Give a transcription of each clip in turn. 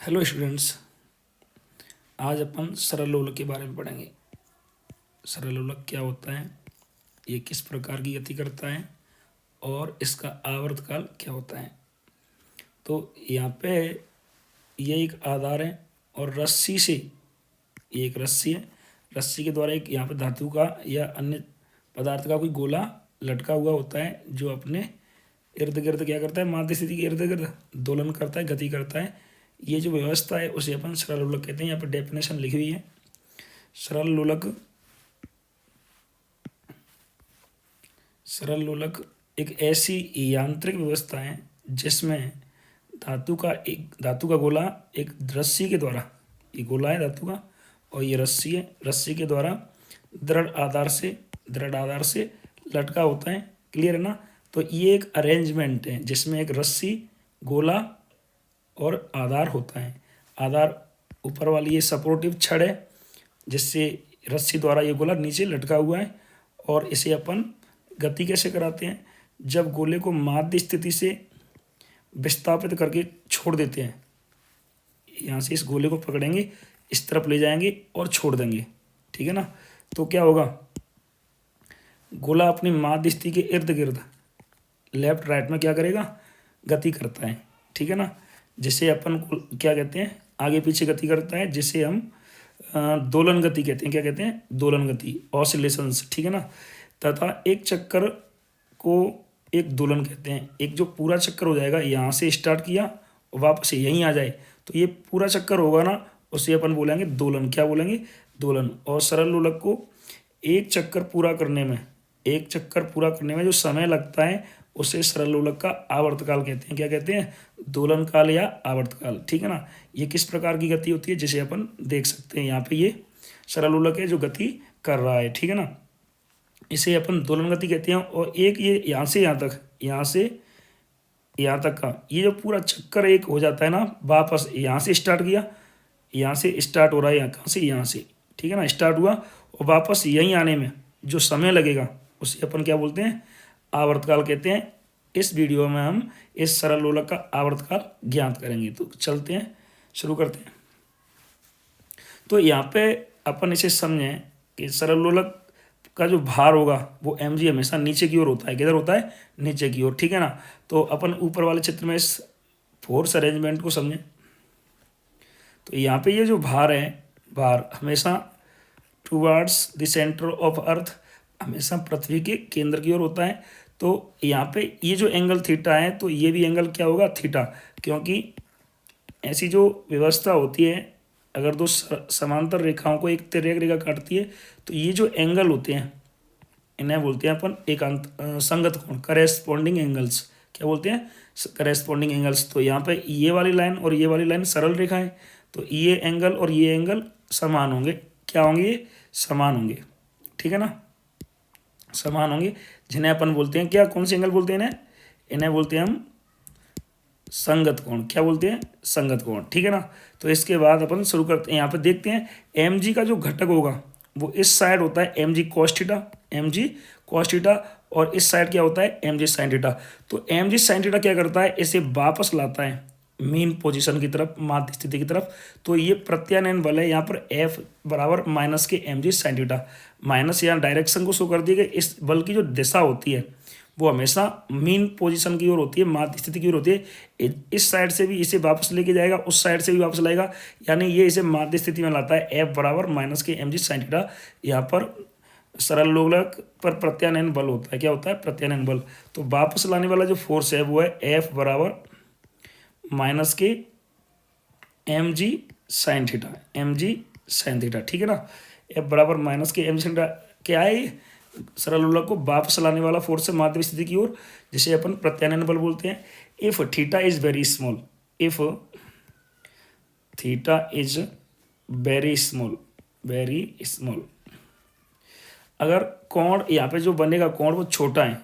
Hello students. आज अपन सरल लोलक के बारे में पढ़ेंगे। सरल लोलक क्या होता है, ये किस प्रकार की गति करता है और इसका आवर्तकाल क्या होता है। तो यहाँ पे ये एक आधार है और रस्सी से, ये एक रस्सी है, रस्सी के द्वारा एक यहाँ पे धातु का या अन्य पदार्थ का कोई गोला लटका हुआ होता है जो अपने इर्द गिर्द क्या करता है, माध्य स्थिति के इर्द गिर्द दोलन करता है, गति करता है। ये जो व्यवस्था है उसे अपन सरल लोलक कहते हैं। यहाँ पर डेफिनेशन लिखी हुई है। सरल लोलक एक ऐसी यांत्रिक व्यवस्था है जिसमें धातु का गोला एक रस्सी के द्वारा, ये गोला है धातु का और ये रस्सी है, रस्सी के द्वारा दृढ़ आधार से लटका होता है। क्लियर है ना। तो ये एक अरेंजमेंट है जिसमें एक रस्सी, गोला और आधार होता है। आधार ऊपर वाली ये सपोर्टिव छड़ है जिससे रस्सी द्वारा ये गोला नीचे लटका हुआ है। और इसे अपन गति कैसे कराते हैं, जब गोले को माध्य स्थिति से विस्थापित करके छोड़ देते हैं। यहाँ से इस गोले को पकड़ेंगे, इस तरफ ले जाएंगे और छोड़ देंगे, ठीक है ना। तो क्या होगा, गोला अपनी माध्य स्थिति के इर्द गिर्द लेफ्ट राइट में क्या करेगा, गति करता है, ठीक है ना। जिसे अपन को क्या कहते हैं, आगे पीछे गति करता है, जिसे हम दोलन गति कहते हैं। क्या कहते हैं, दोलन गति, ऑसिलेशंस, ठीक है ना। तथा एक चक्कर को एक दोलन कहते हैं। एक जो पूरा चक्कर हो जाएगा, यहाँ से स्टार्ट किया और वापस यहीं आ जाए तो ये पूरा चक्कर होगा ना, उसे अपन बोलेंगे दोलन। क्या बोलेंगे, दोलन। और सरल लोलक को एक चक्कर पूरा करने में जो समय लगता है उसे सरल लोलक का आवर्तकाल कहते हैं। क्या कहते हैं, दोलन काल या आवर्तकाल, ठीक है ना। ये किस प्रकार की गति होती है जिसे अपन देख सकते हैं। यहाँ पे ये सरल लोलक है जो गति कर रहा है, ठीक है ना। इसे अपन दोलन गति कहते हैं। और एक ये यहाँ से यहाँ तक का ये जो पूरा चक्कर एक हो जाता है ना, वापस यहाँ से स्टार्ट किया, यहाँ से स्टार्ट हो रहा है, यहाँ से, ठीक है ना, स्टार्ट हुआ और वापस यहीं आने में जो समय लगेगा उसे अपन क्या बोलते हैं, आवर्तकाल कहते हैं। इस वीडियो में हम इस सरल लोलक का आवर्तकाल ज्ञात करेंगे। तो चलते हैं, शुरू करते हैं। तो यहाँ पे अपन इसे समझें कि सरल लोलक का जो भार होगा वो mg हमेशा नीचे की ओर होता है। किधर होता है, नीचे की ओर, ठीक है ना। तो अपन ऊपर वाले चित्र में इस फोर्स अरेंजमेंट को समझें। तो यहाँ पे ये जो भार है, भार हमेशा towards the centre of earth, हमेशा पृथ्वी के केंद्र की ओर होता है। तो यहाँ पे ये जो एंगल थीटा है, तो ये भी एंगल क्या होगा, थीटा। क्योंकि ऐसी जो व्यवस्था होती है, अगर दो समांतर रेखाओं को एक तिर्यक रेखा काटती है तो ये जो एंगल होते हैं इन्हें बोलते हैं अपन एकांत संगत कोण, करेस्पॉन्डिंग एंगल्स। क्या बोलते हैं, करेस्पॉन्डिंग एंगल्स। तो यहाँ पे ये वाली लाइन और ये वाली लाइन सरल रेखा है, तो ये एंगल और ये एंगल समान होंगे। क्या होंगे, ये समान होंगे, ठीक है ना, समान होंगे। जिन्हें अपन बोलते हैं क्या, कौन से एंगल बोलते हैं इन्हें बोलते हैं हम संगत कोण। क्या बोलते हैं, संगत कोण, ठीक है ना। तो इसके बाद अपन शुरू करते हैं। यहाँ पे देखते हैं mg का जो घटक होगा वो इस साइड होता है mg cos थीटा, और इस साइड क्या होता है mg sin थीटा। तो mg sin थीटा क्या करता है, इसे वापस लाता है मीन पोजीशन की तरफ, माध्य स्थिति की तरफ। तो ये प्रत्यानयन बल है। यहाँ पर F बराबर माइनस के mg sin थीटा, माइनस यहाँ डायरेक्शन को शो कर दिया कि इस बल की जो दिशा होती है वो हमेशा मीन पोजीशन की ओर होती है, माध्य स्थिति की ओर होती है। इस साइड से भी इसे वापस लेके जाएगा, उस साइड से भी वापस लाएगा, यानी ये इसे माध्य स्थिति में लाता है। F बराबर माइनस के mg sin थीटा। यहाँ पर सरल लोलक पर प्रत्यानयन बल होता है। क्या होता है, प्रत्यानयन बल। तो वापस लाने वाला जो फोर्स है वो है F बराबर माइनस के mg sin थीटा, ठीक है ना। F बराबर माइनस के mg sin थीटा क्या है, सरल लोलक को वापस लाने वाला फोर्स है माध्य स्थिति की ओर, जिसे अपन प्रत्यानयन बल बोलते हैं। If theta is very small, if theta is very small, अगर कोण यहाँ पे जो बनेगा कोण वो छोटा है,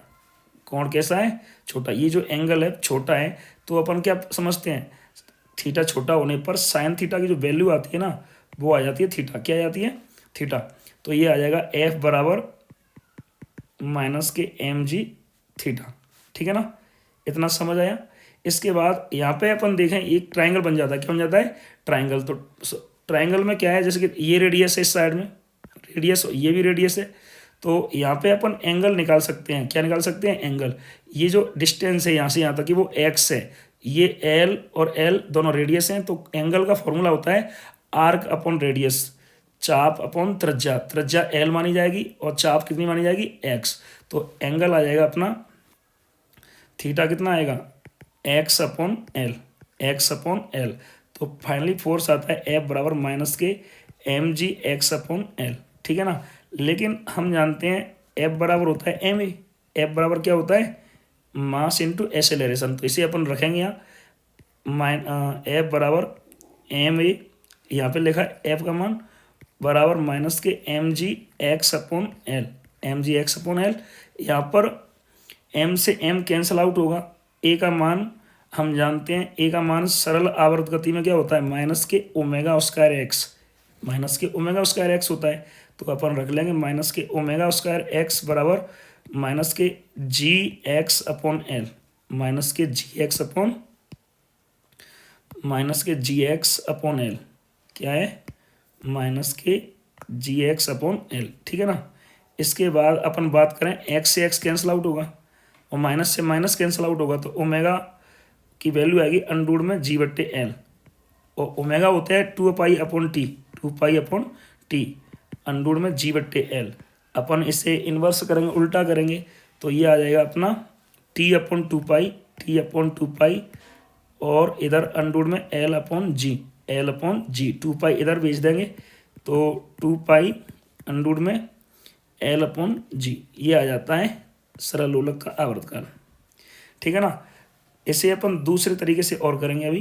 कोण कैसा है, छोटा। ये जो एंगल है छोटा है, तो अपन क्या समझते हैं, थीटा छोटा होने पर साइन थीटा की जो वैल्यू आती है ना वो आ जाती है थीटा। क्या आ जाती है, थीटा। तो ये आ जाएगा F बराबर माइनस के mg थीटा, ठीक है ना। इतना समझ आया। इसके बाद यहाँ पे अपन देखें एक ट्राइंगल बन जाता है। क्या बन जाता है? ट्राइंगल। तो ट्राइंगल में क्या है, जैसे कि ये रेडियस है इस साइड में, रेडियस, ये भी रेडियस है, तो यहाँ पे अपन एंगल निकाल सकते हैं। क्या निकाल सकते हैं? एंगल। ये जो डिस्टेंस है यहाँ से यहाँ तक कि वो एक्स है, ये एल और एल दोनों रेडियस हैं, तो एंगल का फॉर्मूला होता है आर्क अपॉन रेडियस, चाप अपॉन त्रिज्या। त्रिज्या एल मानी जाएगी और चाप कितनी मानी जाएगी? एक्स। तो एंगल आ जाएगा अपना थीटा, कितना आएगा? X upon l, x upon l. तो फाइनली फोर्स आता है एफ बराबर minus k m g x upon l, ठीक है ना। लेकिन हम जानते हैं एफ बराबर होता है एम ए। एफ बराबर क्या होता है? Mass into acceleration. तो इसे अपन रखेंगे यहाँ एफ बराबर एम ए, यहाँ पे लिखा है एफ का मान बराबर minus k m g x upon l, m g x upon l. यहाँ पर एम से एम कैंसल आउट होगा, ए का मान हम जानते हैं, ए का मान सरल आवर्त गति में क्या होता है? माइनस के ओमेगा स्क्वायर एक्स, माइनस के ओमेगा स्क्वायर एक्स होता है। तो अपन रख लेंगे माइनस के ओमेगा स्क्वायर एक्स बराबर माइनस के जी एक्स अपॉन एल, माइनस के जी एक्स अपॉन माइनस के जी एक्स अपॉन एल। क्या है? माइनस के जी एक्स अपॉन एल, ठीक है ना। इसके बाद अपन बात करें, एक्स से एक्स कैंसिल आउट होगा और माइनस से माइनस कैंसिल आउट होगा, तो ओमेगा की वैल्यू आएगी अंडूड में जी बट्टे एल, और ओमेगा होता है 2 pi upon T, 2 pi upon T, अंडूड में जी बट्टे एल। अपन इसे इन्वर्स करेंगे, उल्टा करेंगे, तो ये आ जाएगा अपना टी अपॉन 2 पाई, टी अपॉन 2 पाई, और इधर अंडूड में एल अपॉन जी, एल अपॉन जी। 2 पाई इधर भेज देंगे तो 2 पाई अंडूड में एल अपॉन जी, ये आ जाता है सरल लोलक का आवर्तकाल, ठीक है ना। इसे अपन दूसरे तरीके से और करेंगे। अभी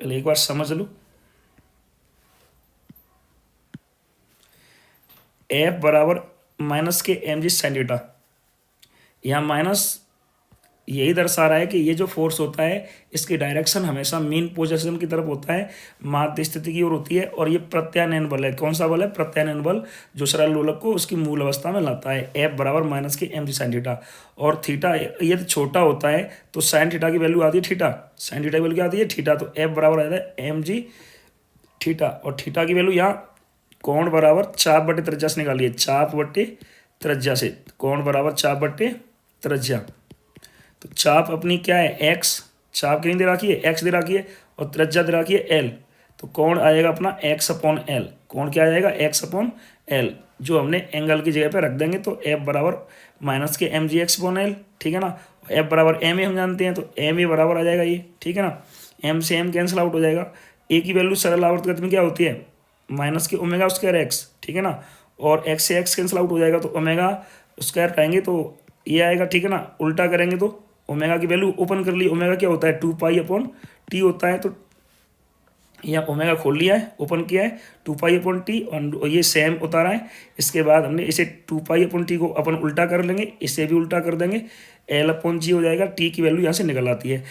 पहले एक बार समझ लो, एफ बराबर माइनस के एम जी साइन थीटा, यहाँ माइनस यही दर्शा रहा है कि ये जो फोर्स होता है इसकी डायरेक्शन हमेशा मीन पोजीशन की तरफ होता है, माध्य स्थिति की ओर होती है, और ये प्रत्यानयन बल है। कौन सा बल है? प्रत्यानयन बल, जो सरल लोलक को उसकी मूल अवस्था में लाता है। एफ बराबर माइनस के एम जी साइन थीटा, और थीटा ये छोटा होता है तो साइन थीटा की वैल्यू आती है थीटा, साइन थीटा की वैल्यू क्या आती है? थीटा। तो एफ बराबर आता है एम जी थीटा, और थीटा की वैल्यू यहाँ कोण बराबर चाप बटे त्रिज्या से निकालिए, चाप बटे त्रिज्या से, कोण बराबर चाप बटे त्रिज्या। तो चाप अपनी क्या है? एक्स, चाप कितनी दे रखी है? एक्स दे रखी है, और त्रिज्या दे रखी है एल। तो कोण आएगा अपना एक्स अपॉन एल, कोण क्या आ जाएगा? एक्स अपॉन एल, जो हमने एंगल की जगह पे रख देंगे। तो एफ बराबर minus k m g x upon l, ठीक है ना। एफ बराबर एम ए हम जानते हैं, तो एम ए बराबर आ जाएगा ये, ठीक है ना। एम से एम कैंसिल आउट हो जाएगा, ए की वैल्यू सरल आवर्त गति में क्या होती है? माइनस के ओमेगा स्क्वायर एक्स, ठीक है ना, और एक्स से एक्स कैंसिल आउट हो जाएगा, तो ओमेगा स्क्वायर पाएंगे तो ये आएगा, ठीक है ना। उल्टा करेंगे तो ओमेगा की वैल्यू ओपन कर ली, ओमेगा क्या होता है? 2 पाई अपॉन टी होता है। तो यहाँ ओमेगा खोल लिया है, ओपन किया है, 2 पाई अपॉन टी, और ये सेम उतारा है। इसके बाद हमने इसे 2 पाई अपॉन टी को अपन उल्टा कर लेंगे, इसे भी उल्टा कर देंगे, एल अपॉन जी हो जाएगा, टी की वैल्यू यहाँ से निकल आती है।